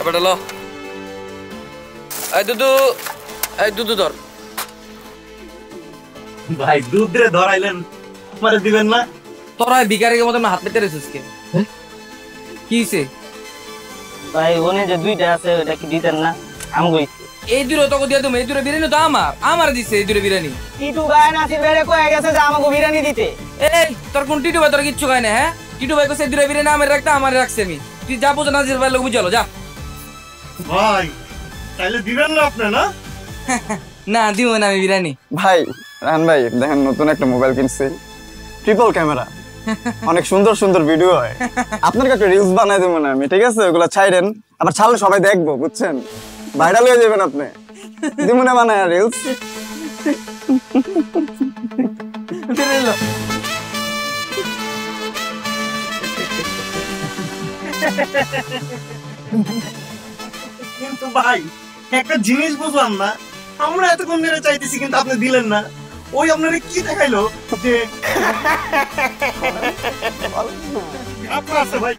বেটা লো এই দুধু ধর ভাই দুধ দিয়ে ধরাইলেন আমারে দিবেন না তোরা ভিখারির মতন হাত পেতে রেছিস কে কি হইছে ভাই ওনে যে দুইটা আছে ওটা কি দিতেন না আমগো এই দূরে তোকে দিয়ে তুমি এই দূরে বিরিয়ানি তো আমার দিছে এই দূরে বিরিয়ানি টিটু গায় না সিবেরে কয়ে গেছে যে আমাগো বিরিয়ানি দিতে এই তোর কোন টিটু ভাই তোর কিচ্ছু খায় না হ্যাঁ টিটু ভাই কইছে এই দূরে বিরিয়ানি আমার রাখতে আমার রাখছি আমি তুই যা বুঝ না যে ভাই লোক বুঝালো যা ভাই তাইলে দিবেন না আপনি না না দিব না আমি বিরিয়ানি ভাই রাহান ভাই দেখেন নতুন একটা মোবাইল কিনছি ট্রিপল ক্যামেরা অনেক সুন্দর সুন্দর ভিডিও হয় আপনার একটা রিলস বানাই দেবো না আমি ঠিক আছে ওগুলো ছাইরেন আবার ছাড়লে সবাই দেখবো বুঝছেন ভাইরাল হয়ে যাবেন আপনি দিব না বানায় রিলস কিন্তু ভাই একটা জিনিস বুঝলাম না আমরা এতক্ষণ ধরে চাইতেছি কিন্তু আপনি দিলেন না ওই আপনারে কি দেখাইলো যে আপনার আছে ভাই